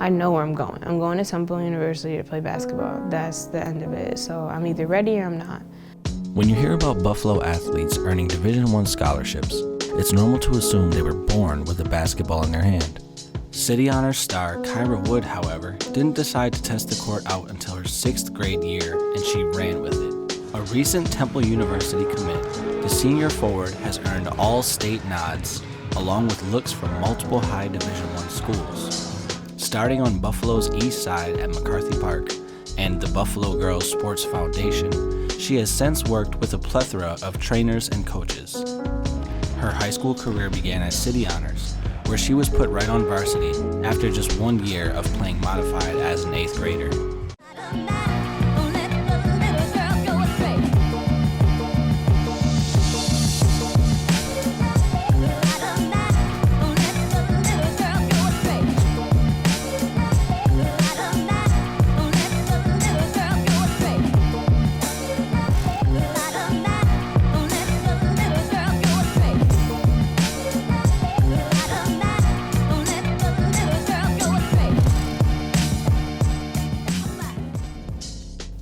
I know where I'm going. I'm going to Temple University to play basketball. That's the end of it. So I'm either ready or I'm not. When you hear about Buffalo athletes earning Division I scholarships, it's normal to assume they were born with a basketball in their hand. City Honors star Kyra Woods, however, didn't decide to test the court out until her 6th grade year, and she ran with it. A recent Temple University commit, the senior forward has earned all state nods, along with looks from multiple high Division I schools. Starting on Buffalo's east side at McCarthy Park and the Buffalo Girls Sports Foundation, she has since worked with a plethora of trainers and coaches. Her high school career began as City Honors, where she was put right on varsity after just 1 year of playing modified as an 8th grader.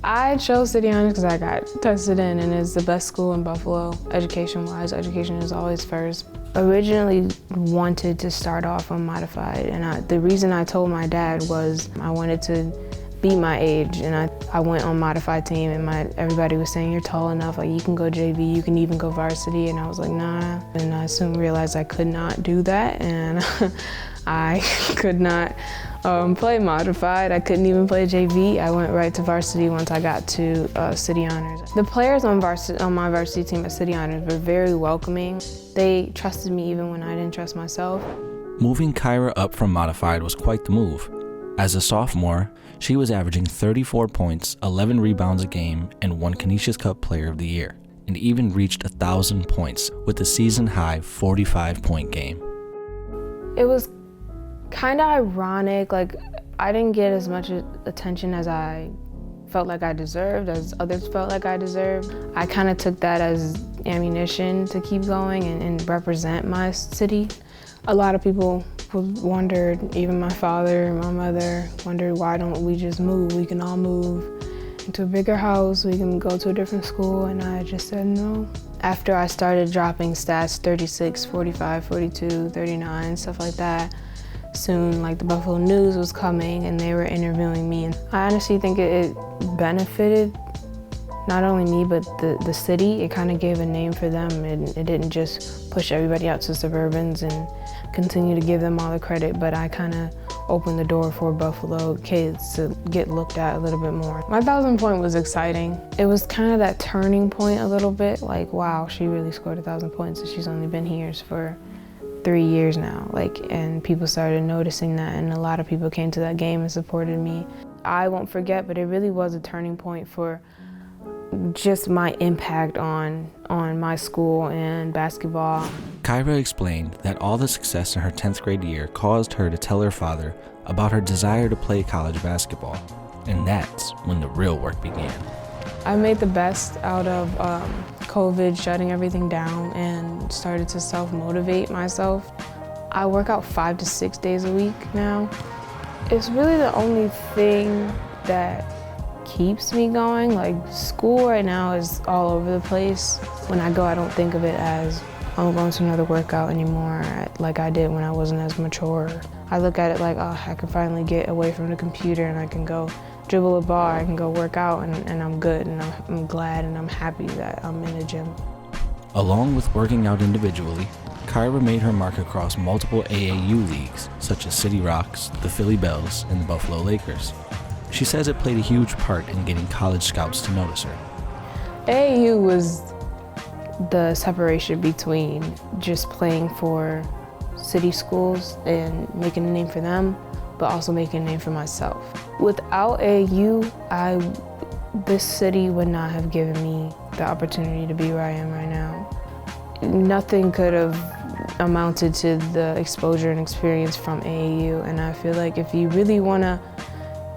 I chose City Honors because I got tested in, and it's the best school in Buffalo, education-wise. Education is always first. Originally wanted to start off on modified, and the reason I told my dad was I wanted to be my age, and I went on modified team, and everybody was saying, you're tall enough, like you can go JV, you can even go varsity, and I was like, nah. And I soon realized I could not do that, and I could not play modified. I couldn't even play JV. I went right to varsity once I got to City Honors. The players on my varsity team at City Honors were very welcoming. They trusted me even when I didn't trust myself. Moving Kyra up from modified was quite the move. As a sophomore, she was averaging 34 points, 11 rebounds a game, and won Canisuis Cup Player of the Year, and even reached 1,000 points with a season-high 45-point game. It was kind of ironic, like I didn't get as much attention as I felt like I deserved, as others felt like I deserved. I kind of took that as ammunition to keep going and represent my city. A lot of people wondered, even my father and my mother wondered, why don't we just move? We can all move into a bigger house, we can go to a different school, and I just said no. After I started dropping stats, 36, 45, 42, 39, stuff like that, soon like the Buffalo News was coming and they were interviewing me. And I honestly think it benefited not only me but the city. It kind of gave a name for them, and it didn't just push everybody out to Suburbans and continue to give them all the credit, but I kind of opened the door for Buffalo kids to get looked at a little bit more. My 1,000 point was exciting. It was kind of that turning point a little bit, like wow, she really scored 1,000 points and she's only been here for 3 years now, and people started noticing that, and a lot of people came to that game and supported me. I won't forget, but it really was a turning point for just my impact on my school and basketball. Kyra explained that all the success in her 10th grade year caused her to tell her father about her desire to play college basketball, and that's when the real work began. I made the best out of COVID shutting everything down and started to self-motivate myself. I work out 5 to 6 days a week now. It's really the only thing that keeps me going. Like school right now is all over the place. When I go, I don't think of it as I'm going to another workout anymore like I did when I wasn't as mature. I look at it like, oh, I can finally get away from the computer and I can go dribble a ball, I can go work out, and I'm good, and I'm glad and I'm happy that I'm in the gym. Along with working out individually, Kyra made her mark across multiple AAU leagues, such as City Rocks, the Philly Bells, and the Buffalo Lakers. She says it played a huge part in getting college scouts to notice her. AAU was the separation between just playing for city schools and making a name for them, but also making a name for myself. Without AAU, this city would not have given me the opportunity to be where I am right now. Nothing could have amounted to the exposure and experience from AAU, and I feel like if you really want to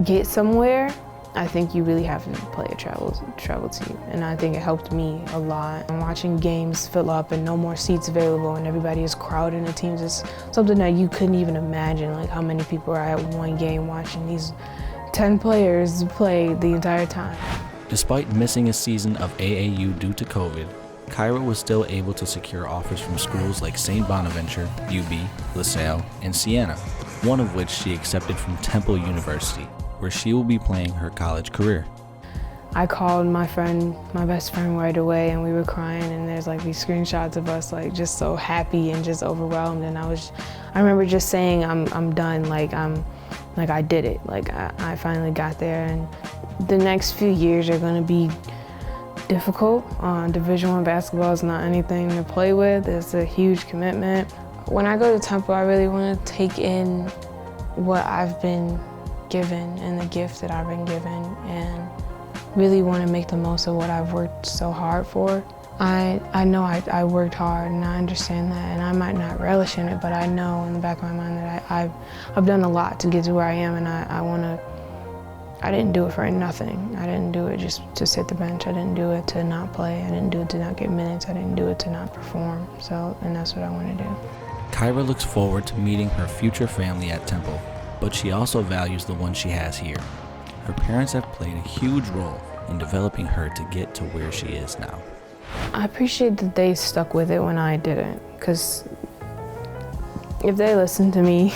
get somewhere, I think you really have to play a travel team, and I think it helped me a lot. And watching games fill up and no more seats available and everybody is crowding the teams is something that you couldn't even imagine, like how many people are at one game watching these 10 players play the entire time. Despite missing a season of AAU due to COVID, Kyra was still able to secure offers from schools like St. Bonaventure, UB, LaSalle, and Siena, one of which she accepted from Temple University, where she will be playing her college career. I called my best friend right away, and we were crying, and there's like these screenshots of us like just so happy and just overwhelmed, and I remember just saying I'm done, like I did it, like I finally got there. And the next few years are going to be difficult. Division I basketball is not anything to play with. It's a huge commitment. When I go to Temple, I really want to take in what I've been given and the gift that I've been given, and really want to make the most of what I've worked so hard for. I know I worked hard, and I understand that, and I might not relish in it, but I know in the back of my mind that I've done a lot to get to where I am, and I didn't do it for nothing. I didn't do it just to sit the bench. I didn't do it to not play. I didn't do it to not get minutes. I didn't do it to not perform. And that's what I want to do. Kyra looks forward to meeting her future family at Temple, but she also values the one she has here. Her parents have played a huge role in developing her to get to where she is now. I appreciate that they stuck with it when I didn't, because if they listened to me,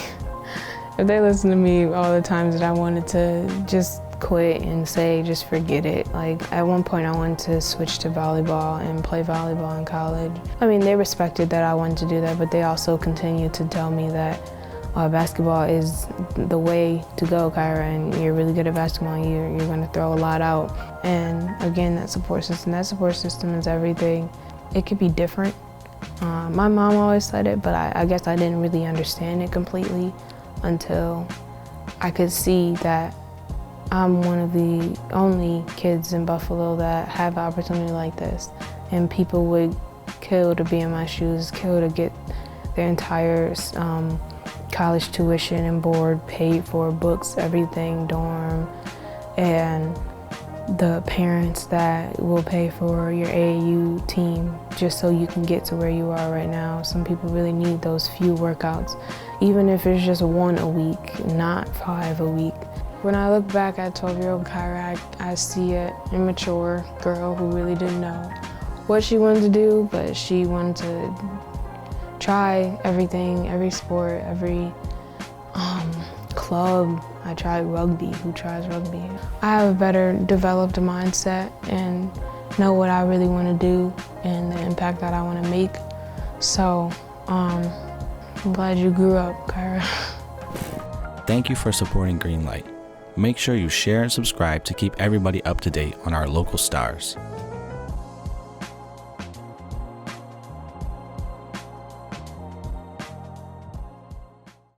all the times that I wanted to just quit and say, just forget it. Like at one point I wanted to switch to volleyball and play volleyball in college. I mean, they respected that I wanted to do that, but they also continued to tell me that basketball is the way to go, Kyra, and you're really good at basketball, and you're going to throw a lot out. And again, that support system is everything. It could be different. My mom always said it, but I guess I didn't really understand it completely until I could see that I'm one of the only kids in Buffalo that have an opportunity like this. And people would kill to be in my shoes, kill to get their entire college tuition and board paid for, books, everything, dorm, and the parents that will pay for your AAU team just so you can get to where you are right now. Some people really need those few workouts, even if it's just 1 a week, not 5 a week. When I look back at 12-year-old Kyra, I see an immature girl who really didn't know what she wanted to do, but she wanted to try everything, every sport, every club. I tried rugby. Who tries rugby? I have a better developed mindset and know what I really want to do and the impact that I want to make. So I'm glad you grew up, Kyra. Thank you for supporting Greenlight. Make sure you share and subscribe to keep everybody up to date on our local stars.